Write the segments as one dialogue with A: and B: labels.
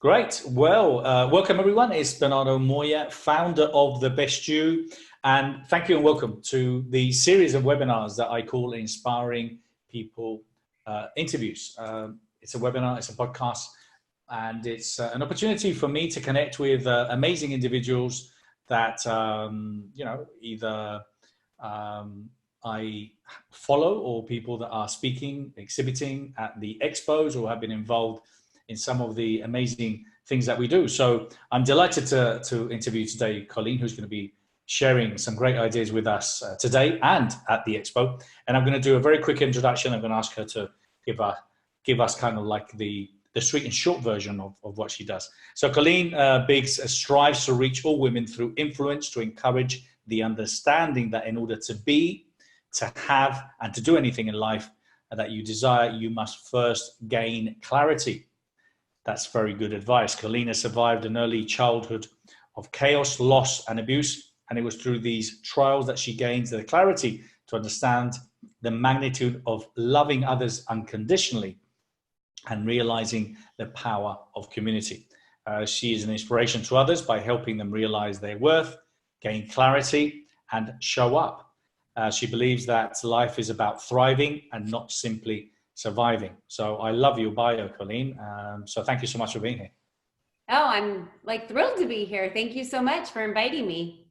A: Great. Well, welcome everyone. It's Bernardo Moya, founder of The Best You. And thank you and welcome to the series of webinars that I call Inspiring People Interviews. It's a webinar, it's a podcast, and it's an opportunity for me to connect with amazing individuals that, either I follow or people that are speaking, exhibiting at the expos or have been involved in some of the amazing things that we do. So I'm delighted to interview today Colleen, who's going to be sharing some great ideas with us today and at the expo. And I'm going to do a very quick introduction. I'm going to ask her to give us kind of like the sweet and short version of what she does. So Colleen Biggs strives to reach all women through influence, to encourage the understanding that in order to be, to have, and to do anything in life that you desire, you must first gain clarity. That's very good advice. Colleen has survived an early childhood of chaos, loss, and abuse. And it was through these trials that she gains the clarity to understand the magnitude of loving others unconditionally and realizing the power of community. She is an inspiration to others by helping them realize their worth, gain clarity, and show up. She believes that life is about thriving and not simply surviving. So I love your bio, Colleen. So thank you so much for being here.
B: Oh, I'm thrilled to be here. Thank you so much for inviting me.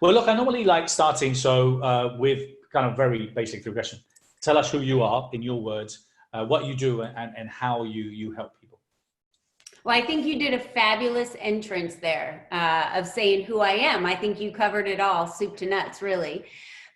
A: Well, look, I normally like starting with kind of very basic question. Tell us who you are in your words, what you do and how you help people.
B: Well, I think you did a fabulous entrance there of saying who I am. I think you covered it all, soup to nuts, really.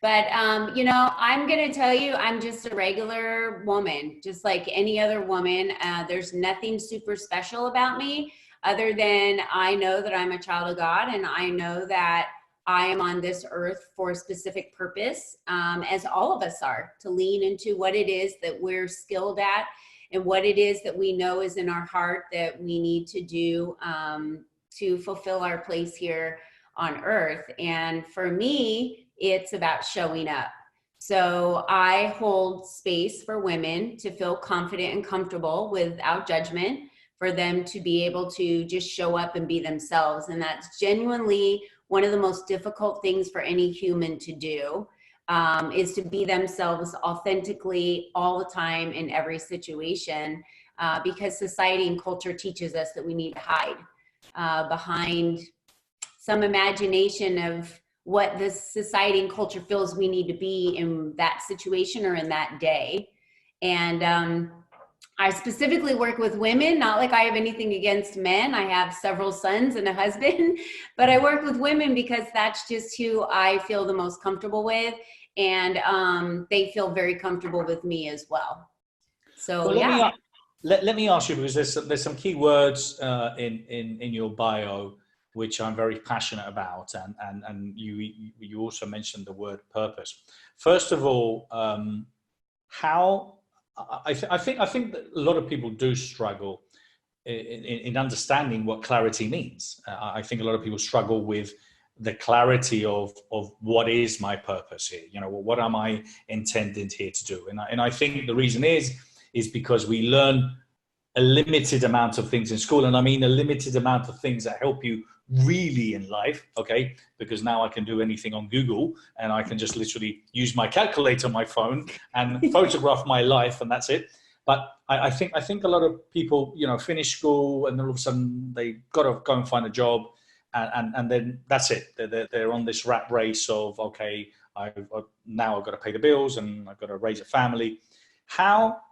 B: But, I'm going to tell you, I'm just a regular woman, just like any other woman. There's nothing super special about me other than I know that I'm a child of God, and I know that I am on this earth for a specific purpose, as all of us are, to lean into what it is that we're skilled at and what it is that we know is in our heart that we need to do to fulfill our place here on earth. And for me, it's about showing up. So I hold space for women to feel confident and comfortable without judgment, for them to be able to just show up and be themselves. And that's genuinely one of the most difficult things for any human to do, is to be themselves authentically all the time in every situation, because society and culture teaches us that we need to hide behind some imagination of what this society and culture feels we need to be in that situation or in that day. And I specifically work with women, not like I have anything against men. I have several sons and a husband, but I work with women because that's just who I feel the most comfortable with. And they feel very comfortable with me as well. So,
A: well,
B: yeah.
A: Let me ask you, because there's some key words in your bio which I'm very passionate about, and you also mentioned the word purpose. First of all, how I think that a lot of people do struggle in understanding what clarity means. I think a lot of people struggle with the clarity of what is my purpose here. You know, what am I intended here to do? And I think the reason is because we learn a limited amount of things in school, and I mean a limited amount of things that help you really in life, okay? Because now I can do anything on Google, and I can just literally use my calculator on my phone and photograph my life, and that's it. But I think a lot of people, finish school and all of a sudden they got to go and find a job, and then that's it. They're on this rat race of, okay, now I've got to pay the bills and I've got to raise a family. How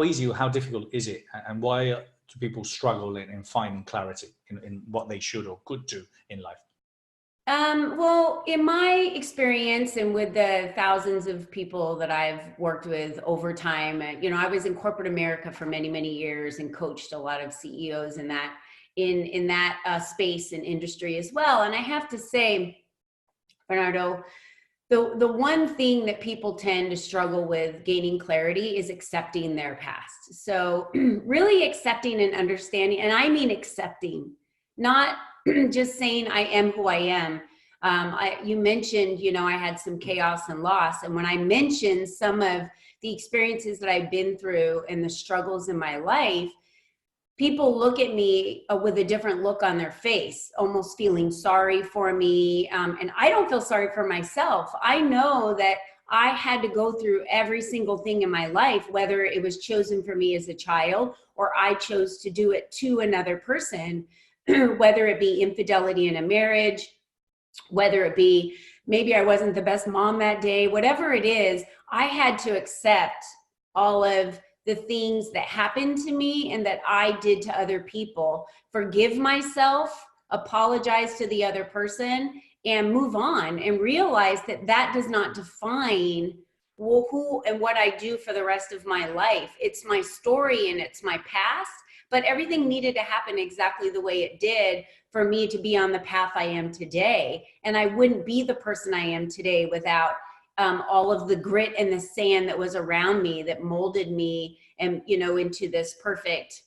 A: easy or how difficult is it, and why do people struggle in finding clarity in what they should or could do in life?
B: Well, in my experience and with the thousands of people that I've worked with over time, I was in corporate America for many, many years and coached a lot of CEOs in that space and industry as well. And I have to say, Bernardo, the one thing that people tend to struggle with gaining clarity is accepting their past. So really accepting and understanding, and I mean accepting, not just saying I am who I am. You mentioned, I had some chaos and loss. And when I mentioned some of the experiences that I've been through and the struggles in my life, people look at me with a different look on their face, almost feeling sorry for me. And I don't feel sorry for myself. I know that I had to go through every single thing in my life, whether it was chosen for me as a child or I chose to do it to another person, whether it be infidelity in a marriage, whether it be maybe I wasn't the best mom that day, whatever it is, I had to accept all of the things that happened to me and that I did to other people, forgive myself, apologize to the other person, and move on and realize that that does not define who and what I do for the rest of my life. It's my story and it's my past, but everything needed to happen exactly the way it did for me to be on the path I am today. And I wouldn't be the person I am today without all of the grit and the sand that was around me that molded me and, into this perfect,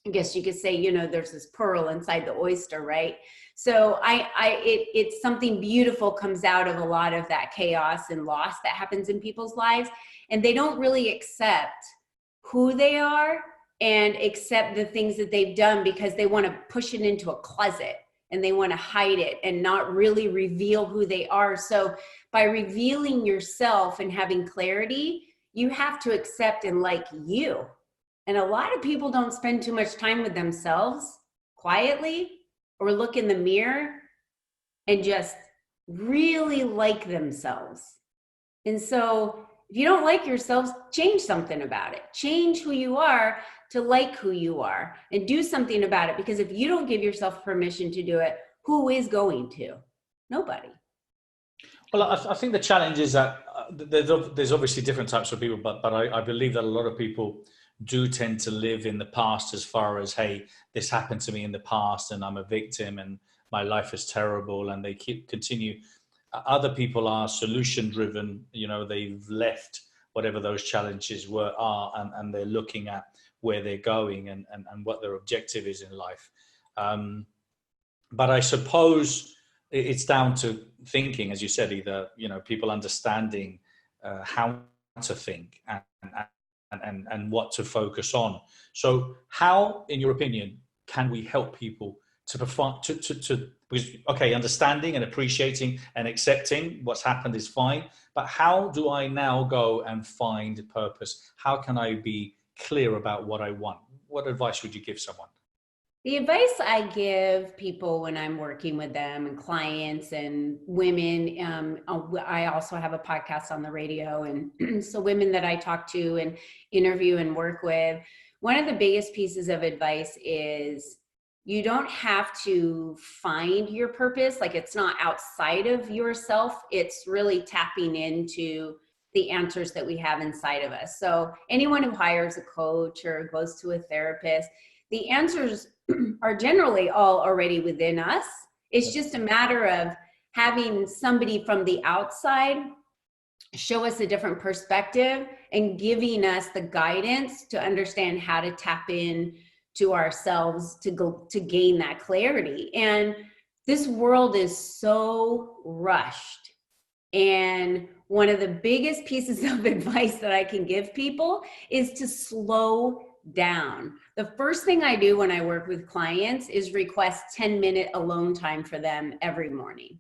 B: I guess you could say, there's this pearl inside the oyster, right? So it's something beautiful comes out of a lot of that chaos and loss that happens in people's lives. And they don't really accept who they are and accept the things that they've done because they want to push it into a closet and they want to hide it and not really reveal who they are. So by revealing yourself and having clarity, you have to accept and like you. And a lot of people don't spend too much time with themselves quietly or look in the mirror and just really like themselves. And so if you don't like yourselves, change something about it. Change who you are to like who you are and do something about it. Because if you don't give yourself permission to do it, who is going to? Nobody.
A: Well, I think the challenge is that there's obviously different types of people, but I believe that a lot of people do tend to live in the past as far as, hey, this happened to me in the past and I'm a victim and my life is terrible, and they continue. Other people are solution driven, they've left whatever those challenges are, and they're looking at where they're going and what their objective is in life. But I suppose it's down to thinking, as you said, either, people understanding how to think and what to focus on. So how, in your opinion, can we help people to perform, because, okay, understanding and appreciating and accepting what's happened is fine, but how do I now go and find purpose? How can I be clear about what I want? What advice would you give someone?
B: The advice I give people when I'm working with them and clients and women, I also have a podcast on the radio. And so women that I talk to and interview and work with, one of the biggest pieces of advice is you don't have to find your purpose. Like, it's not outside of yourself. It's really tapping into the answers that we have inside of us. So anyone who hires a coach or goes to a therapist, the answers are generally all already within us. It's just a matter of having somebody from the outside show us a different perspective and giving us the guidance to understand how to tap in to ourselves to gain that clarity. And this world is so rushed. And one of the biggest pieces of advice that I can give people is to slow down. The first thing I do when I work with clients is request 10-minute alone time for them every morning.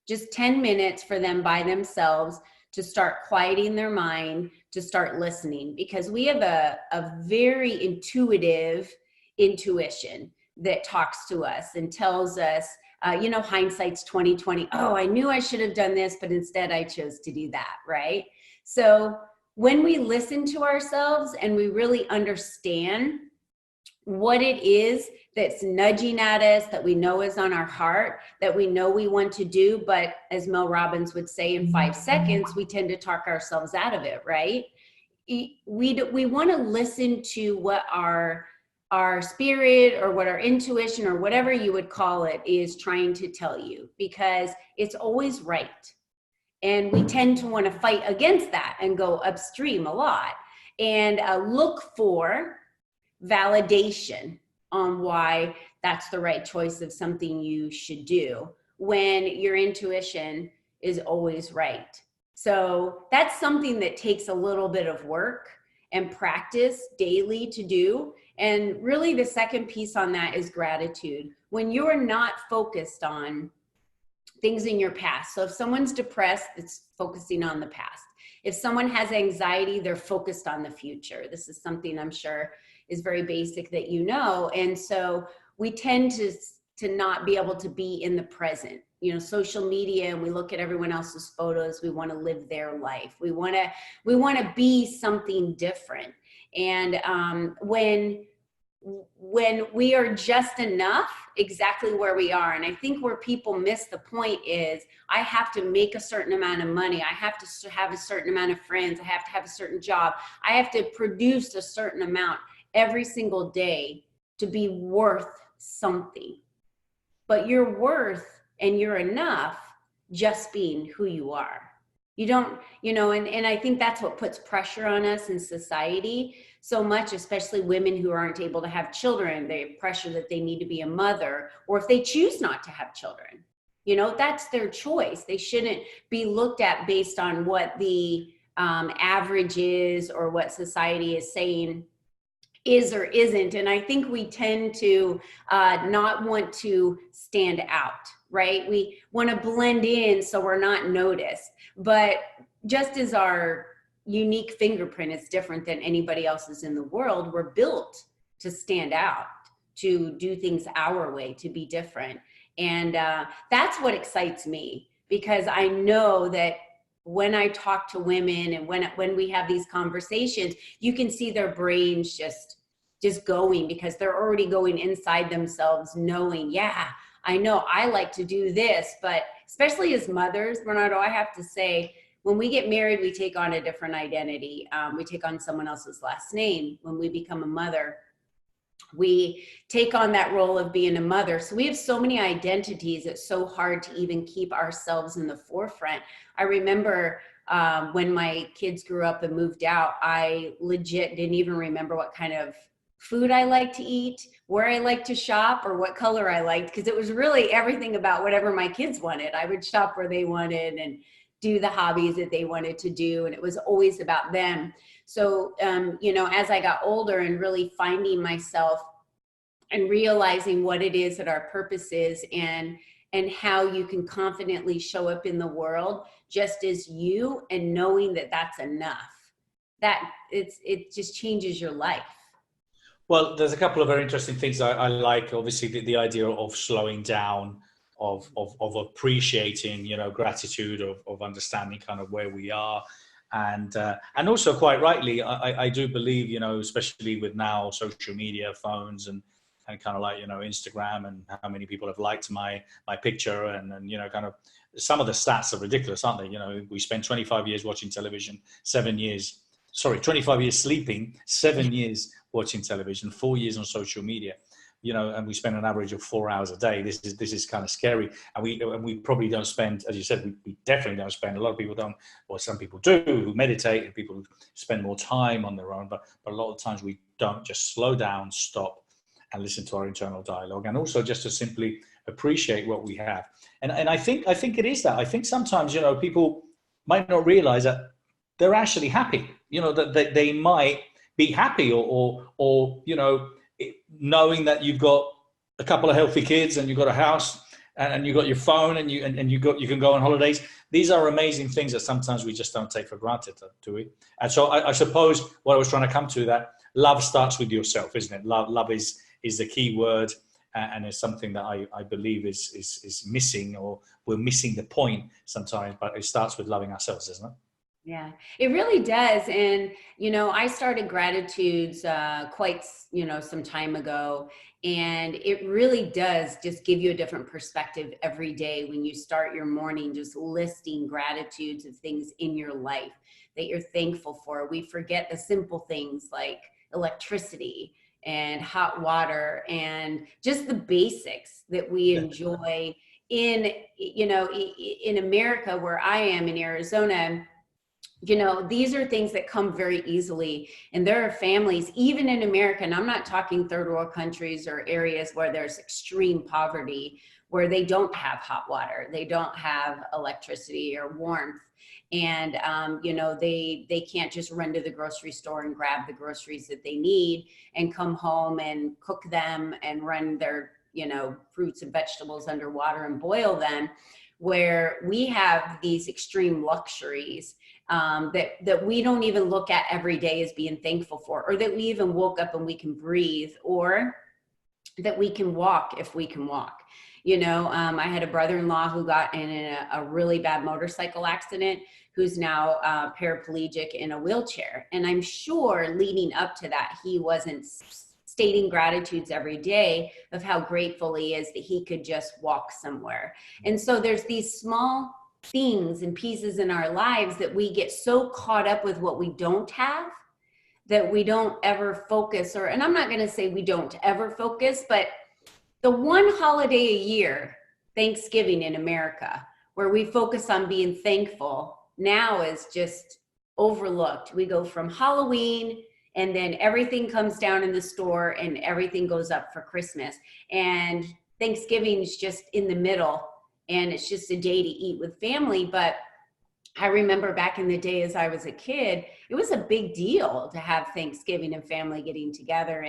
B: Just 10 minutes for them by themselves to start quieting their mind, to start listening, because we have a very intuitive intuition that talks to us and tells us, hindsight's 2020. Oh, I knew I should have done this, but instead I chose to do that, right? So when we listen to ourselves and we really understand what it is that's nudging at us, that we know is on our heart, that we know we want to do, but as Mel Robbins would say, in 5 seconds, we tend to talk ourselves out of it, right? We want to listen to what our spirit or what our intuition or whatever you would call it is trying to tell you, because it's always right. And we tend to want to fight against that and go upstream a lot and look for validation on why that's the right choice of something you should do when your intuition is always right. So that's something that takes a little bit of work and practice daily to do. And really the second piece on that is gratitude. When you're not focused on things in your past. So if someone's depressed, it's focusing on the past. If someone has anxiety, they're focused on the future. This is something I'm sure is very basic that you know. And so we tend to not be able to be in the present. You know, social media, and we look at everyone else's photos. We want to live their life. We want to be something different. And when we are just enough, exactly where we are. And I think where people miss the point is, I have to make a certain amount of money. I have to have a certain amount of friends. I have to have a certain job. I have to produce a certain amount every single day to be worth something. But you're worth and you're enough just being who you are. You don't, you know, and I think that's what puts pressure on us in society so much, especially women who aren't able to have children. They have pressure that they need to be a mother, or if they choose not to have children, you know, that's their choice. They shouldn't be looked at based on what the average is or what society is saying is or isn't. And I think we tend to not want to stand out, right? We want to blend in so we're not noticed. But just as our unique fingerprint is different than anybody else's in the world, we're built to stand out, to do things our way, to be different. And that's what excites me, because I know that when I talk to women and when we have these conversations, you can see their brains just going, because they're already going inside themselves knowing, yeah, I know I like to do this. But especially as mothers, Bernardo, I have to say, when we get married, we take on a different identity. We take on someone else's last name. When we become a mother, we take on that role of being a mother. So we have so many identities. It's so hard to even keep ourselves in the forefront. I remember when my kids grew up and moved out, I legit didn't even remember what kind of food I like to eat, where I like to shop, or what color I liked, because it was really everything about whatever my kids wanted. I would shop where they wanted and do the hobbies that they wanted to do, and it was always about them. So, you know, as I got older and really finding myself and realizing what it is that our purpose is, and how you can confidently show up in the world just as you, and knowing that that's enough, that it just changes your life.
A: Well, there's a couple of very interesting things I like. Obviously, the idea of slowing down, of appreciating, you know, gratitude, of understanding kind of where we are, and also quite rightly, I do believe, you know, especially with now social media, phones, and kind of like, you know, Instagram, and how many people have liked my picture, and you know, kind of some of the stats are ridiculous, aren't they? You know, we spend 25 years watching television, 25 years sleeping, 7 years watching television, 4 years on social media, you know, and we spend an average of 4 hours a day. This is kind of scary. And we probably don't spend, as you said, we definitely don't spend, a lot of people don't, or some people do, who meditate, and people who spend more time on their own, but a lot of times we don't just slow down, stop, and listen to our internal dialogue, and also just to simply appreciate what we have. And I think it is that. I think sometimes, you know, people might not realize that they're actually happy, you know, that they might be happy, or you know, knowing that you've got a couple of healthy kids, and you've got a house, and you've got your phone, and you can go on holidays. These are amazing things that sometimes we just don't take for granted, do we? And so I suppose what I was trying to come to, that love starts with yourself, isn't it? Love is the key word, and it's something that I believe is missing, or we're missing the point sometimes, but it starts with loving ourselves, isn't it?
B: Yeah, it really does. And, you know, I started Gratitudes quite, you know, some time ago. And it really does just give you a different perspective every day when you start your morning, just listing gratitudes of things in your life that you're thankful for. We forget the simple things like electricity and hot water, and just the basics that we enjoy in, you know, in America, where I am in Arizona. you know, these are things that come very easily. And there are families, even in America, and I'm not talking third world countries or areas where there's extreme poverty, where they don't have hot water, they don't have electricity or warmth. And, you know, they can't just run to the grocery store and grab the groceries that they need and come home and cook them and run their, you know, fruits and vegetables under water and boil them, where we have these extreme luxuries that we don't even look at every day as being thankful for, or that we even woke up and we can breathe, or that we can walk if we can walk. You know, I had a brother-in-law who got in a really bad motorcycle accident, who's now paraplegic in a wheelchair. And I'm sure leading up to that, he wasn't stating gratitudes every day of how grateful he is that he could just walk somewhere. And so there's these small things and pieces in our lives that we get so caught up with what we don't have that we don't ever focus, or, and I'm not going to say we don't ever focus, but the one holiday a year, Thanksgiving in America, where we focus on being thankful, now is just overlooked. We go from Halloween, and then everything comes down in the store and everything goes up for Christmas. And Thanksgiving is just in the middle, and it's just a day to eat with family. But I remember back in the day as I was a kid, it was a big deal to have Thanksgiving and family getting together.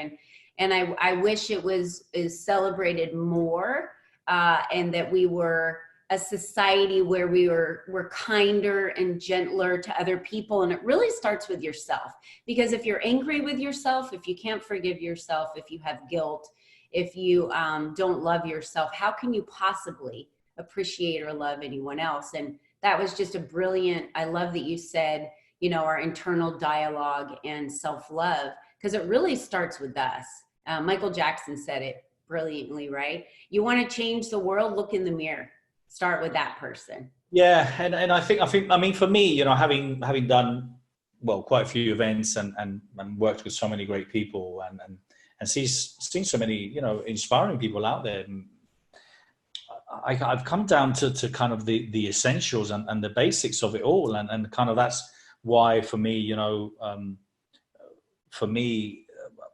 B: And I wish it was celebrated more, and that we were a society where we were kinder and gentler to other people. And it really starts with yourself, because if you're angry with yourself, if you can't forgive yourself, if you have guilt, if you don't love yourself, how can you possibly appreciate or love anyone else? And that was just a brilliant, I love that you said, you know, our internal dialogue and self-love, because it really starts with us. Michael Jackson said it brilliantly, right? You want to change the world, look in the mirror. Start with that person.
A: Yeah, and I think I mean, for me, you know, having done, well, quite a few events and worked with so many great people and seen so many, you know, inspiring people out there, I've come down to kind of the essentials and the basics of it all, and kind of that's why for me, you know,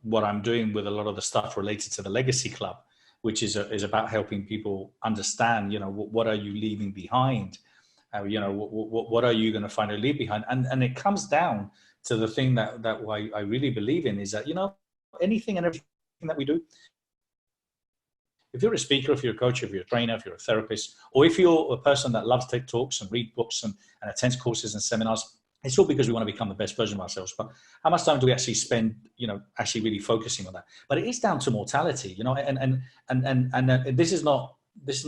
A: what I'm doing with a lot of the stuff related to the Legacy Club, which is about helping people understand, you know, what are you leaving behind? You know, what are you going to finally leave behind? And it comes down to the thing that I really believe in is that, you know, anything and everything that we do, if you're a speaker, if you're a coach, if you're a trainer, if you're a therapist, or if you're a person that loves to take talks and read books and attend courses and seminars, it's all because we want to become the best version of ourselves. But how much time do we actually spend, you know, actually really focusing on that? But it is down to mortality, you know, and this is not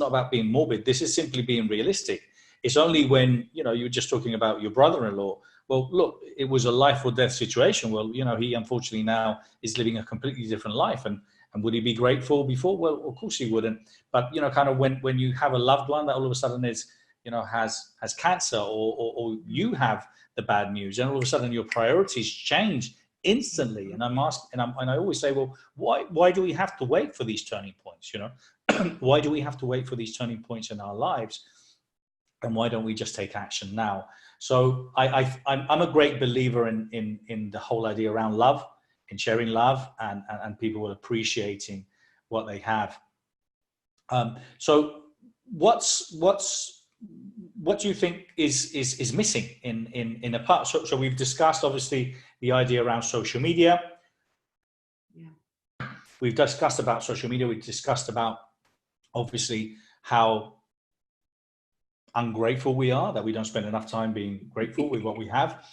A: about being morbid. This is simply being realistic. It's only when, you know, you were just talking about your brother-in-law. Well, look, it was a life or death situation. Well, you know, he unfortunately now is living a completely different life. And would he be grateful before? Well, of course he wouldn't. But, you know, kind of when you have a loved one that all of a sudden is, you know, has cancer, or you have the bad news, and all of a sudden your priorities change instantly. And I always say, well, why do we have to wait for these turning points? You know, why do we have to wait for these turning points in our lives? And why don't we just take action now? So I'm a great believer in the whole idea around love, in sharing love, and people appreciating what they have. So what do you think is missing in a part? So we've discussed obviously the idea around social media. Yeah. We've discussed about social media. We've discussed about obviously how ungrateful we are, that we don't spend enough time being grateful with what we have.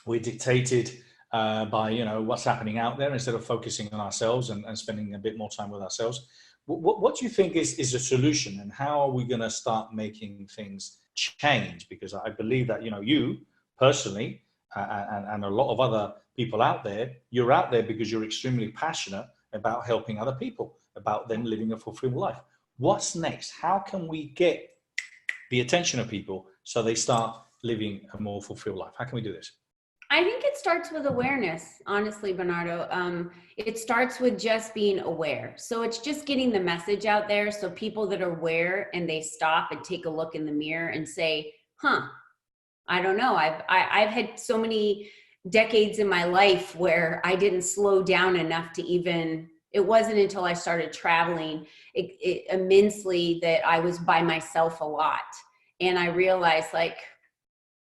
A: We're dictated by, you know, what's happening out there instead of focusing on ourselves and spending a bit more time with ourselves. What do you think is a solution, and how are we going to start making things change? Because I believe that, you know, you personally and a lot of other people out there, you're out there because you're extremely passionate about helping other people, about them living a fulfilled life. What's next? How can we get the attention of people so they start living a more fulfilled life? How can we do this?
B: I think it starts with awareness, honestly, Bernardo. It starts with just being aware. So it's just getting the message out there, so people that are aware and they stop and take a look in the mirror and say, I don't know. I've had so many decades in my life where I didn't slow down enough to even, it wasn't until I started traveling immensely that I was by myself a lot. And I realized, like,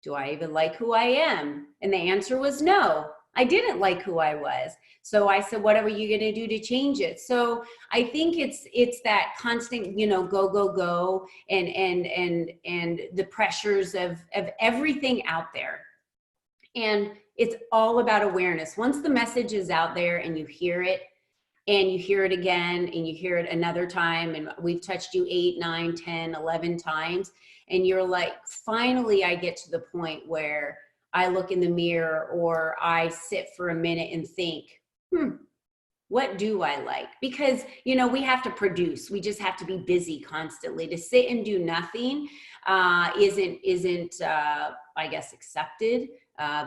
B: do I even like who I am? And the answer was no, I didn't like who I was. So I said, what are you going to do to change it? So I think it's that constant, you know, go, go, go, and the pressures of everything out there. And it's all about awareness. Once the message is out there and you hear it, and you hear it again, and you hear it another time, and we've touched you 8, 9, 10, 11 times, and you're like, finally I get to the point where I look in the mirror, or I sit for a minute and think, what do I like? Because, you know, we have to produce. We just have to be busy constantly. To sit and do nothing isn't I guess, accepted,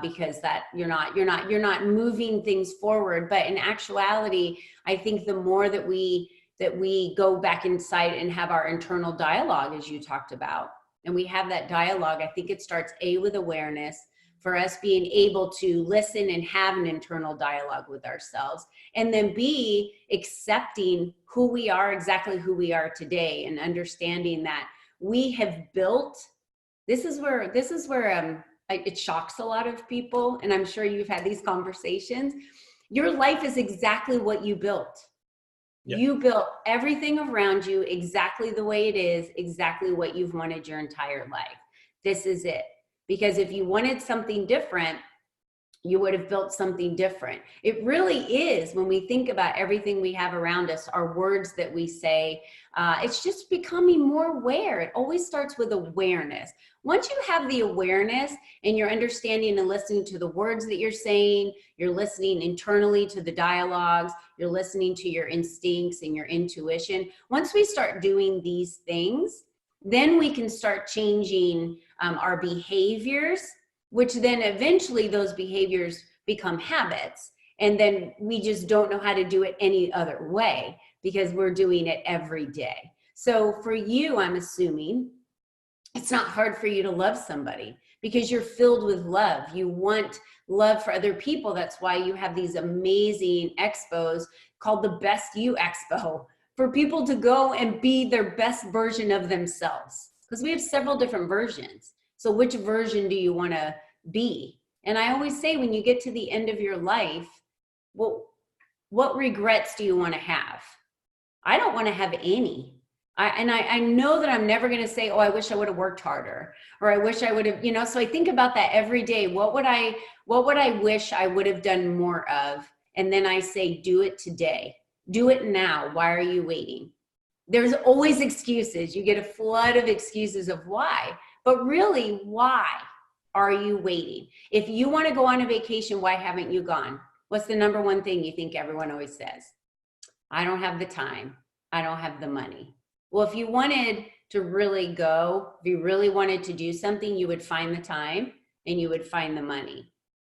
B: because that you're not moving things forward. But in actuality, I think the more that we go back inside and have our internal dialogue, as you talked about, and we have that dialogue, I think it starts with awareness, for us being able to listen and have an internal dialogue with ourselves, and then B, accepting who we are, exactly who we are today, and understanding that we have built, this is where it shocks a lot of people, and I'm sure you've had these conversations. Your life is exactly what you built. Yep. You built everything around you exactly the way it is, exactly what you've wanted your entire life. This is it. Because if you wanted something different, you would have built something different. It really is, when we think about everything we have around us, our words that we say, it's just becoming more aware. It always starts with awareness. Once you have the awareness and you're understanding and listening to the words that you're saying, you're listening internally to the dialogues, you're listening to your instincts and your intuition. Once we start doing these things, then we can start changing our behaviors, which then eventually those behaviors become habits. And then we just don't know how to do it any other way because we're doing it every day. So for you, I'm assuming it's not hard for you to love somebody because you're filled with love. You want love for other people. That's why you have these amazing expos called the Best You Expo, for people to go and be their best version of themselves. Because we have several different versions. So which version do you want to be? And I always say, when you get to the end of your life, well, what regrets do you want to have? I don't want to have any. I know that I'm never going to say, oh, I wish I would have worked harder, or I wish I would have, you know, so I think about that every day. What would I wish I would have done more of? And then I say, do it today. Do it now. Why are you waiting? There's always excuses. You get a flood of excuses of why, but really, why are you waiting? If you want to go on a vacation, why haven't you gone? What's the number one thing you think everyone always says? I don't have the time. I don't have the money. Well, if you wanted to really go, if you really wanted to do something, you would find the time and you would find the money.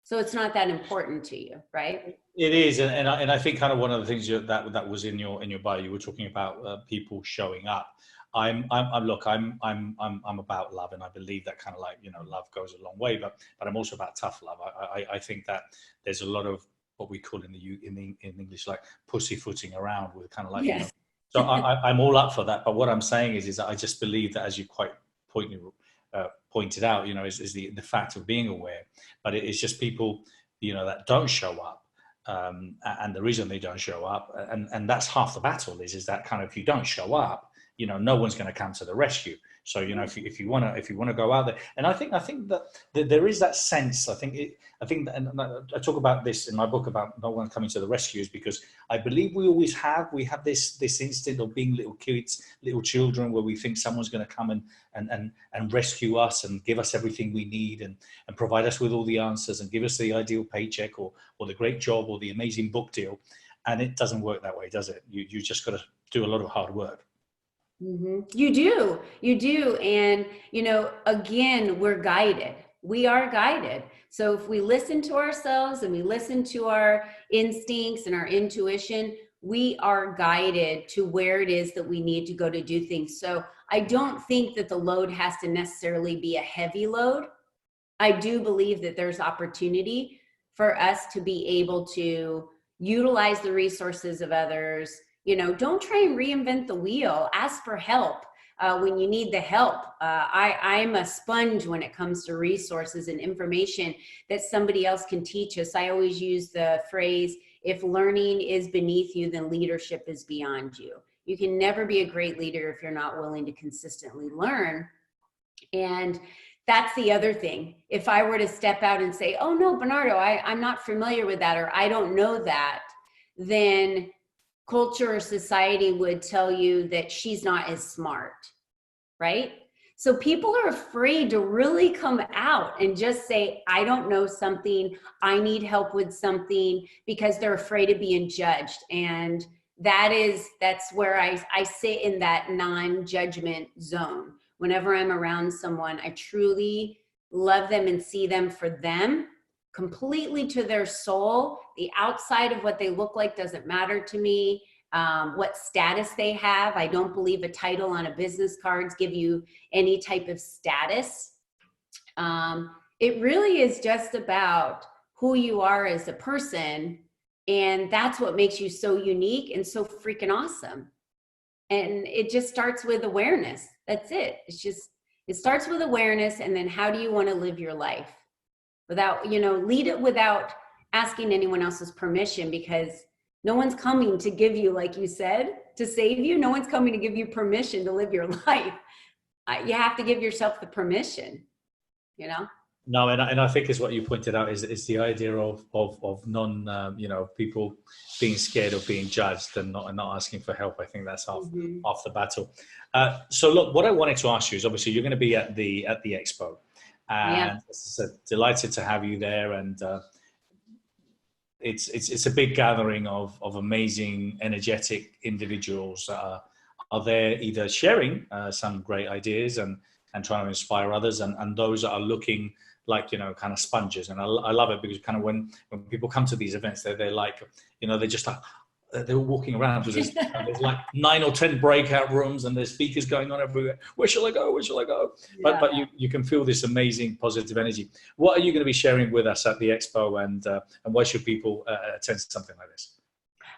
B: So it's not that important to you, right?
A: It is, and I think kind of one of the things that was in your bio, you were talking about people showing up. I'm about love, and I believe that kind of, like, you know, love goes a long way, but I'm also about tough love. I think that there's a lot of what we call in English, like pussyfooting around with kind of like, yes, you know. So I'm all up for that. But what I'm saying is that I just believe that, as you quite pointed out, you know, is the fact of being aware. But it is just people, you know, that don't show up. And the reason they don't show up, and that's half the battle, is that kind of, if you don't show up, you know, no one's going to come to the rescue. So, you know, if you want to go out there, and I think that there is that sense. I think that, and I talk about this in my book about no one coming to the rescue, is because I believe we have this instinct of being little kids, little children, where we think someone's going to come and rescue us and give us everything we need and provide us with all the answers and give us the ideal paycheck or the great job or the amazing book deal. And it doesn't work that way, does it? You just got to do a lot of hard work.
B: Mm-hmm. You do. And, you know, again, we're guided. We are guided. So if we listen to ourselves and we listen to our instincts and our intuition, we are guided to where it is that we need to go to do things. So I don't think that the load has to necessarily be a heavy load. I do believe that there's opportunity for us to be able to utilize the resources of others. You know, don't try and reinvent the wheel. Ask for help when you need the help. I'm a sponge when it comes to resources and information that somebody else can teach us. I always use the phrase, if learning is beneath you, then leadership is beyond you. You can never be a great leader if you're not willing to consistently learn. And that's the other thing. If I were to step out and say, oh no, Bernardo, I'm not familiar with that, or I don't know that, then culture or society would tell you that she's not as smart, right? So people are afraid to really come out and just say, I don't know something, I need help with something, because they're afraid of being judged. And that's where I sit in that non-judgment zone. Whenever I'm around someone, I truly love them and see them for them, completely to their soul. The outside of what they look like doesn't matter to me. What status they have. I don't believe a title on a business cards give you any type of status. It really is just about who you are as a person. And that's what makes you so unique and so freaking awesome. And it just starts with awareness. That's it. It starts with awareness. And then how do you want to live your life without, lead it without asking anyone else's permission, because no one's coming to give you, like you said, to save you. No one's coming to give you permission to live your life. You have to give yourself the permission,
A: No, and I think it's what you pointed out is the idea of non people being scared of being judged and not asking for help. I think that's half the battle. So look, what I wanted to ask you is, obviously you're going to be at the expo, and delighted to have you there. And it's a big gathering of amazing, energetic individuals that are there, either sharing some great ideas and trying to inspire others, and those that are looking like, kind of sponges. And I love it, because kind of when people come to these events, they're like, they're just like, they're walking around, because there's like 9 or 10 breakout rooms and there's speakers going on everywhere. Where shall I go? Where shall I go? Yeah. But you can feel this amazing positive energy. What are you going to be sharing with us at the expo, and why should people attend something like this?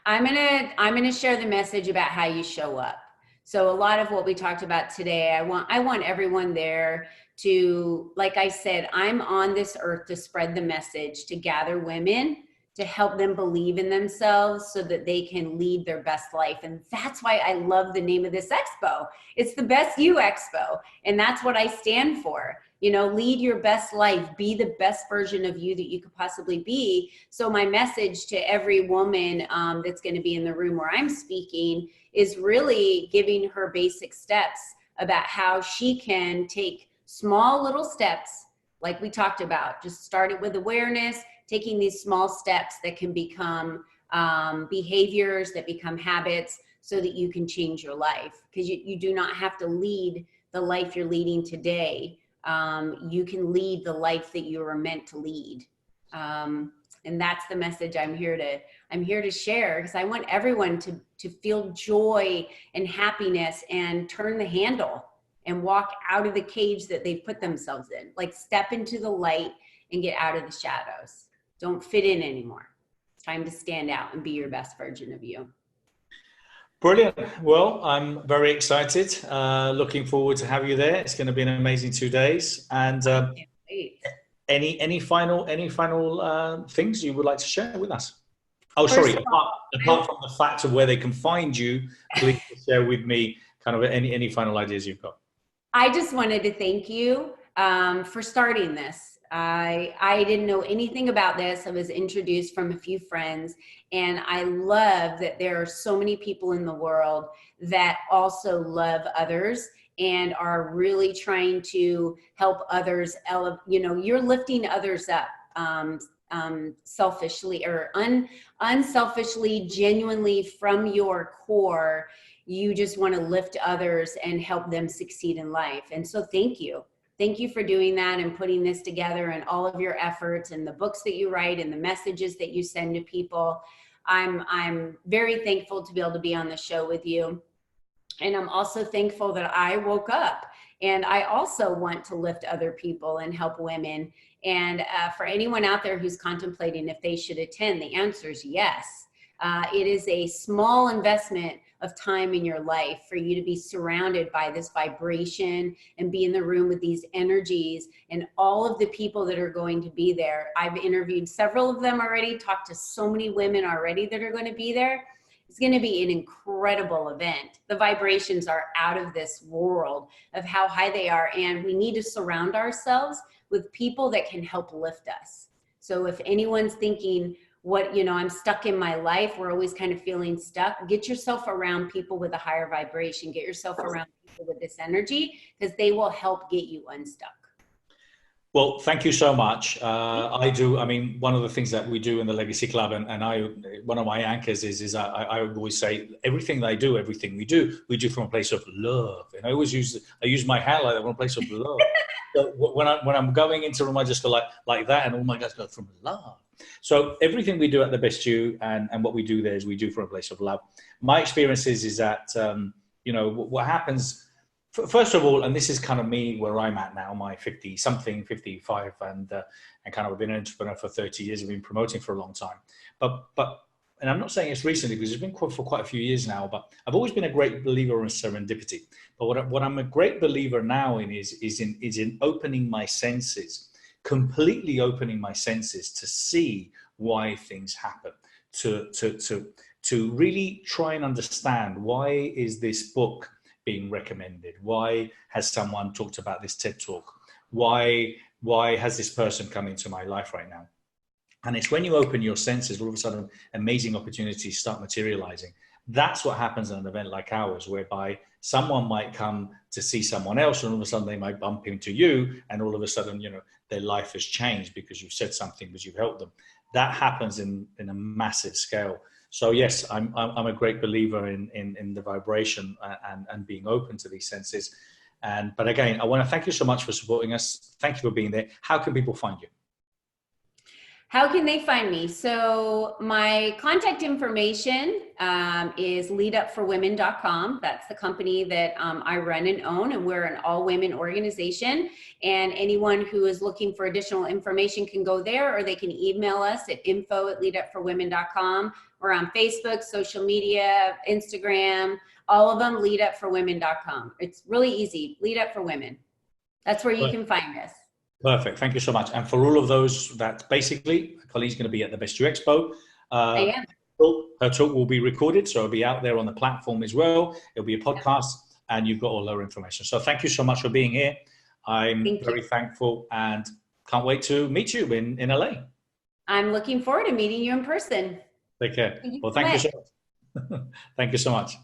B: I'm gonna share the message about how you show up. So a lot of what we talked about today, I want everyone there to, like I said, I'm on this earth to spread the message, to gather women, to help them believe in themselves so that they can lead their best life. And that's why I love the name of this expo. It's the Best You Expo. And that's what I stand for. Lead your best life, be the best version of you that you could possibly be. So my message to every woman that's going to be in the room where I'm speaking is really giving her basic steps about how she can take small little steps, like we talked about. Just start it with awareness, taking these small steps that can become behaviors, that become habits, so that you can change your life. Because you do not have to lead the life you're leading today. You can lead the life that you were meant to lead. And that's the message I'm here to share, because I want everyone to feel joy and happiness and turn the handle and walk out of the cage that they've put themselves in. Like, step into the light and get out of the shadows. Don't fit in anymore. It's time to stand out and be your best version of you.
A: Brilliant. Well, I'm very excited. Looking forward to have you there. It's going to be an amazing 2 days. And any final things you would like to share with us? Oh, sorry. Apart from the fact of where they can find you, please share with me kind of any final ideas you've got.
B: I just wanted to thank you for starting this. I didn't know anything about this. I was introduced from a few friends, and I love that there are so many people in the world that also love others and are really trying to help others. You're lifting others up selfishly or unselfishly, genuinely from your core. You just want to lift others and help them succeed in life. And so thank you. Thank you for doing that and putting this together, and all of your efforts and the books that you write and the messages that you send to people. I'm very thankful to be able to be on the show with you. And I'm also thankful that I woke up And I also want to lift other people and help women. And for anyone out there who's contemplating if they should attend, the answer is yes. It is a small investment of time in your life for you to be surrounded by this vibration and be in the room with these energies and all of the people that are going to be there. I've interviewed several of them already, talked to so many women already that are going to be there. It's going to be an incredible event. The vibrations are out of this world of how high they are, and we need to surround ourselves with people that can help lift us. So if anyone's thinking, I'm stuck in my life, we're always kind of feeling stuck, get yourself around people with a higher vibration, get yourself around people with this energy, because they will help get you unstuck.
A: Well, thank you so much. One of the things that we do in the Legacy Club, one of my anchors is I always say everything that I do, everything we do from a place of love. And I use my hand like that, from a place of love. So when I'm going into a room, I just go like that, and all my guys go from love. So everything we do at the Best You and what we do there is we do from a place of love. My experience is that, what happens, first of all, and this is kind of me where I'm at now, my 50-something, 55, and kind of I've been an entrepreneur for 30 years. I've been promoting for a long time. And I'm not saying it's recently because it's been for quite a few years now, but I've always been a great believer in serendipity. But what I'm a great believer now in is in opening my senses, completely opening my senses to see why things happen, to really try and understand why is this book being recommended? Why has someone talked about this TED Talk? Why has this person come into my life right now? And it's when you open your senses, all of a sudden, amazing opportunities start materializing. That's what happens at an event like ours, whereby someone might come to see someone else, and all of a sudden they might bump into you, and all of a sudden, their life has changed because you've said something, because you've helped them. That happens in a massive scale. So yes, I'm a great believer in the vibration and being open to these senses. But again, I want to thank you so much for supporting us. Thank you for being there. How can people find you?
B: How can they find me? So my contact information is leadupforwomen.com. That's the company that I run and own, and we're an all-women organization. And anyone who is looking for additional information can go there, or they can email us at info@leadupforwomen.com. We're on Facebook, social media, Instagram, all of them, leadupforwomen.com. It's really easy, Lead Up for Women. That's where you can find us.
A: Perfect. Thank you so much. And for all of those that basically, Colleen's going to be at the Best You EXPO.
B: I am.
A: Her talk will be recorded, so it'll be out there on the platform as well. It'll be a podcast, and you've got all her information. So thank you so much for being here. I'm very thankful and can't wait to meet you in LA.
B: I'm looking forward to meeting you in person.
A: Take care. Well, thank you so much. Thank you so much.